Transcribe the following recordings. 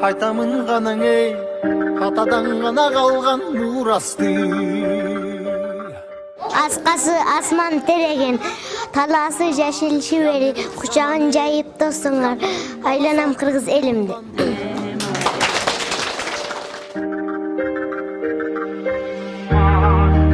Кайтамын ганаң эй, атадан гана калган мурасты. Аскасы асман тереген, таласы жашыл шибери, кучагын жайып досуңар, айланам кыргыз элимди.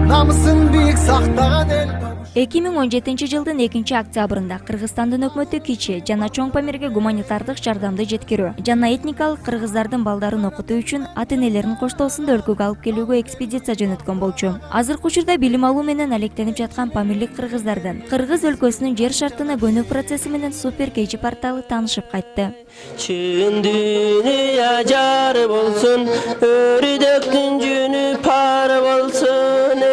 Намысын бийик сактаган эл. 2017 жылдын 2-октябрында Кыргызстандын өкмөтү кичи жана чоң Памирге гуманитардык жардамды жеткирүү жана этникалык кыргыздардын балдарын окутуу үчүн ата-энелерин коштоосунда өлкөгө алып келүүгө экспедиция жөнөткөн болчу. Азыркы учурда билим алуу менен алектенип жаткан памирлик кыргыздардын Кыргыз өлкөсүнүн жер шартына көнүү процесси менен Супер KG порталы таанышып кайтты. Чын дүйнө жар болсун, өрүдөктүн жүнү пар болсун.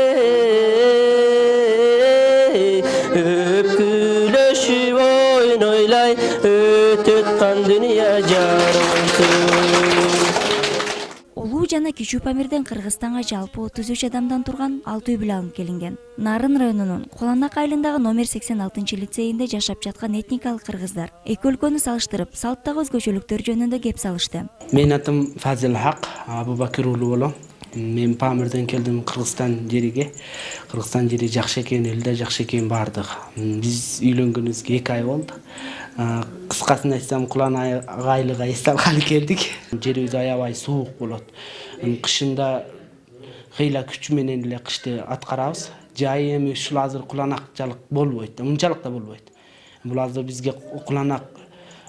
Öpgüleşip oynoylay, ötötkan dünya jar bolsun. Улуу жана Кичүү Памирден Кыргызстанга жалпы 33 адамдан турган 6 үй бүлө алынып келинген. Нарын районунун Куланак айылындагы номер 86-лицейинде жашап жаткан этникалык кыргыздар эки өлкөнү салыштырып, салттагы өзгөчөлүктөр жөнүндө кеп салышты. Менин атым Фазил Хак Абубакир уулу болом. Мен Памирден келдим Кыргызстан жериге. Кыргызстан жери жакшы экен, элде жакшы экен бардык. Биз үйлөнгөнүбүзгө 2 ай болду. Кыскасын айтсам, Куланак айылга эс алгалы келдик. Жерибиз аябай суук болот. Кышында кыйла күч менен эле кышты аткарабыз. Жай эми ушул азыр Куланакчалык болбойт, мынчалык да болбойт. Бул азыр бизге Куланак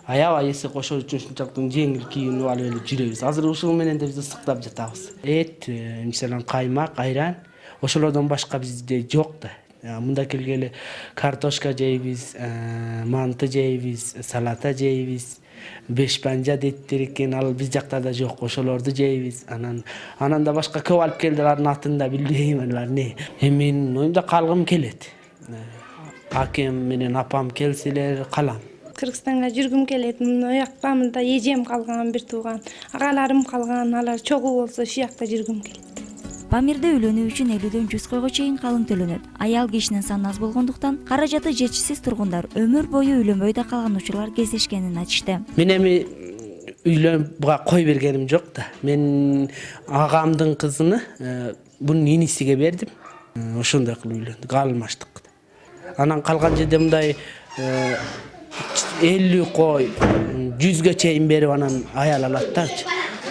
аябай эсе кошуу үчүн ушунчалыктын жеңил кийинип алып эле жүрөбүз. Азыр ушул менен да биз ысыктап жатабыз. Эт, мисалан, каймак, айран, ошолордон башка бизде жок да. Мында келгеле картошка жейбиз, манты жейбиз, салата жейбиз, бешпанжа дейттер экен, ал биз жакта да жок, ошолорду жейбиз. Анан да башка көп алып келдилер, анын атын да билбейм алар не. Эми менин оюмда калгым келет. Акем менен апам келселер калам. Кыргызстанга жүргүм келет. Оякпамында эжем калган, бир тууган, агаларым калган, алар чогуу болсо ушул жакта жүргүм келет. Памирде үйлөнүү үчүн 50ден 100 койго чейин калың төлөнөт. Аял кишинин саны аз болгондуктан каражаты жетишсиз тургундар өмүр бою үйлөнбөй да калган учурлар кездешкенин айтышты. Мен эми үйлөнүп буга кой бергеним жок да. Мен агамдын кызыны бунун инисиге бердим. Ошондой кылып үйлөндүк, алмаштык. Анан калган жерде мындай 50 кой 100ге чейин берип анан аял алат да.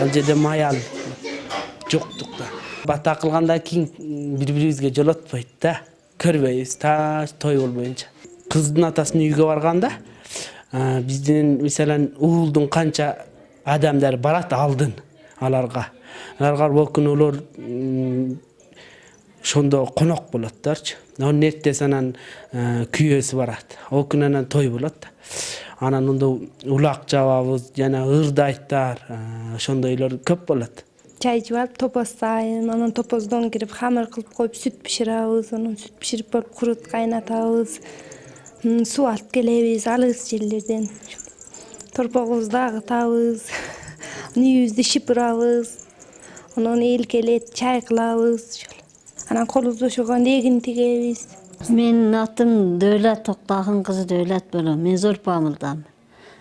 Ал жерде аял жоктук да. Бата кылгандан кийин бири-бирибизге жолотпойт да. Көрбөйбүз та той болбоюнча. Кыздын атасынын үйгө барганда биздин мисалан уулдун канча адамдар барат алдын аларга. Аларга болкунолор ошондо конок болоттурчу. Анын эртеси анан күйөөсү барат. Ал күнү анан той болот. Анан ондо улак жабабыз, жана ырдайттар, ошондойлор көп болот. Чай жууп, топоз сайын, анан топоздон кирип хамыр кылып коюп сүт биширабыз, анан сүт биширип болуп курут кайнатабыз. Суу алып келебиз алыс жерлерден. Торпогубузду агытабыз, үйүбүздү шыпырабыз. Анан эл келет, чай кылабыз. Анан колубуз бошогондо эгин тигебиз. Менин атым Дөөлөт Токтогун кызы Дөөлөт болом. Мен Зор Памырдан.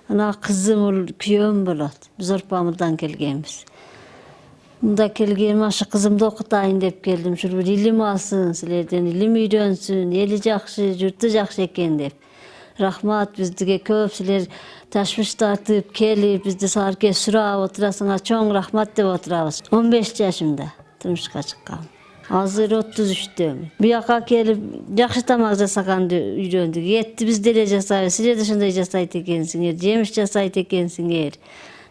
Ана кызым күйөөм болот. Биз Зор Памырдан келгенбиз. Мында келгеним ашы кызымды окутайын деп келдим. Ушул бир илим алсын, силерден илим үйрөнсүн, эли жакшы, журту жакшы экен деп. Рахмат, бизге көп силер ташвиш тартып келип, бизди саарке сурап отурасыңар, чоң рахмат деп отурабыз. 15 жашымда турмушка чыккам. Азыр 33-төмүн. Буяка келип жакшы тамак жасаганды үйрөндүк. Этти биз деле жасайбыз, силер да ошондой жасайт экенсиңер, жемиш жасайт экенсиңер.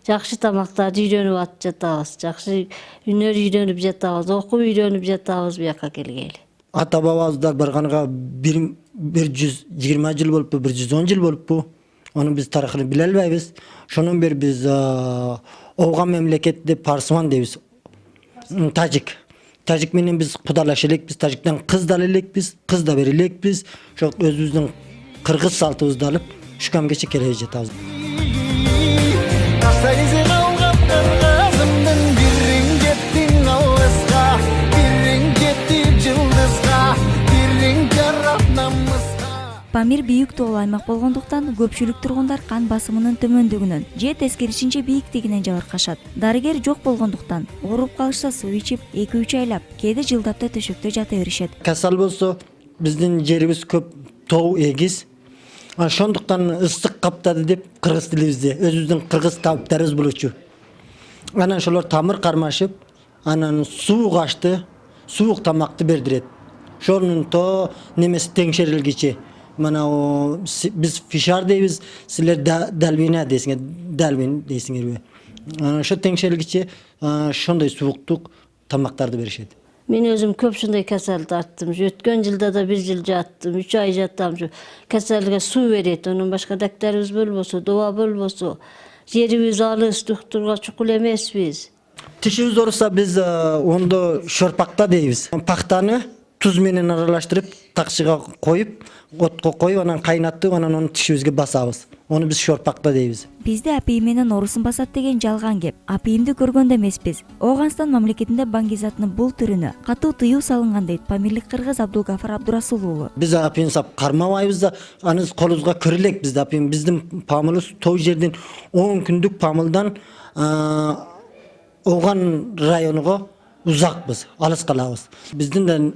Жакшы тамактарды үйрөнүп жатабыз, жакшы үнөр үйрөнүп жатабыз, окуп үйрөнүп жатабыз буяка келгели. Ата бабабыздар барганга 120 жыл болуппу, 110 жыл болуппу. Onu biz tarixini bile albaybiz. Şunun bir biz Oğan memleketli Parsman deyiz. Tacik. Tacik menen biz kudalaşılek biz Tacik'ten kız da alelek biz, kız da verilek biz. Şu özümüzün Kırgız saltımızda alıp şu kamgeçe kereye jetabız. Памир бийик тоолуу аймак болгондуктан көпчүлүк тургундар кан басымынын төмөндүгүнөн же тескерисинче бийиктигинен жабыркашат. Дарыгер жок болгондуктан ооруп калышса суу ичип 2-3 айлап, кээде жылдап да төшөктө жата беришет. Касал болсо биздин жерибиз көп тоо эгиз. Ошондуктан ыстык каптады деп кыргыз тилибизде өзүбүздүн кыргыз табиптарыбыз болчу. Анан ошолор тамыр кармашып, анан суук ашты, суук тамакты бердирет. Ошонун то немеси теңшерилгичи. Мына биз фишар дейбиз, силер дальвина дейсиңер, дальвин дейсиңерби. Ошо теңшерилгичи ошондой сууктук тамактарды беришет. Мен өзüm көп ушундай касал тарттым. Өткөн жылда да 1 жыл жаттым, 3 ай жаттым. Касалга суу берет, анан башка дактарыбыз болбосо, доба болбосо, жерибиз алыс, доктурга чукул эмеспиз. Тишибиз ооруса биз ондо шорпакта дейбиз. Пактаны туз менен аралаштырып, такчыга коюп, отко коюп, анан кайнатып, анан аны тишибизге басабыз. Onu biz şorpakta deybiz. Бизде апийим менен орусун басат деген жалган кеп. Апийимди көргөн да эмеспиз. Ооганстан мамлекетинде баңгизаттын бул түрүнө катуу тыюу салынган дейт памирлик кыргыз Абдулгафар Абдурасул уулу. Biz апийим сап кармабайбыз да, аныз колубузга кире элек бизде апийим. Биздин памылыбыз тоо жерден 10 күндүк памылдан Ооган районуга узакпыз, алыс калабыз. Биздин да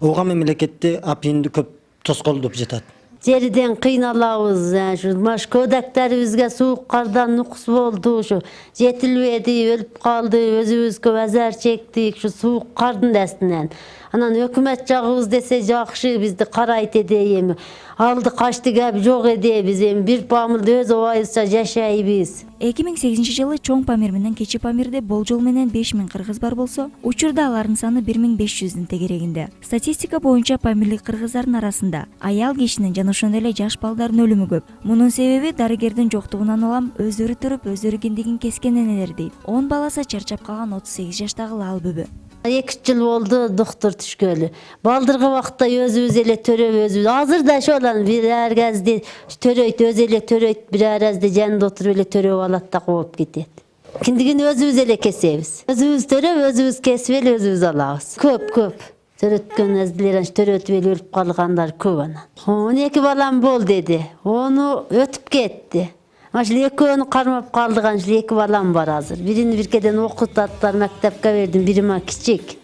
Ооган мамлекетте апийимди көп тоскоолдоп жатат. Жерден кыйналабыз, ушу машко дактарыбызга суук кардан нукус болду, ушу жетилбеди, өлүп калды, өзүбүзгө азар чектик, ушу суук кардын астынан. Анан өкмөт жагыбыз десе жакшы, бизди карайт эди эми. Алды качты кеп жок эди, биз эми бир памылды өз обайыбызча жашайбыз. 2008 жылы чоң Памир менен кичи Памирде болжол менен 5000 кыргыз бар болсо, учурда алардын саны 1500-дүн тегерегинде. Статистика боюнча памирлик кыргыздардын арасында аял кишинин жана ошондой эле жаш балдардын өлүмү көп. Мунун себеби дарыгердин жоктугунан улам өздөрү төрөп, өздөрү киндигин кескен энелер дейт. 10 баласы чарчап калган 38 жаштагы Лал бүбү. 2 жыл болду доктор түшкөлү. Балдыргы убакта өзүбүз эле төрөп өзүбүз. Азыр да ошолан бир аргазды төрөйт, өзү эле төрөйт, бир аразды жанында отуруп эле төрөп алат да коюп кетет. Киндигин өзүбүз эле кесебиз. Өзүбүз төрөп, өзүбүз кесип эле өзүбүз алабыз. Көп. Төрөткөн аздылар төрөтүп эле өлүп калгандар көп анан. 12 балам бол деди. Ону өтүп кетти. Машыл экөөнү кармап калдык, анчыл 2 балам бар азыр. Бирини биркеден окутаттар, мектепке бердим, бири ма кичик.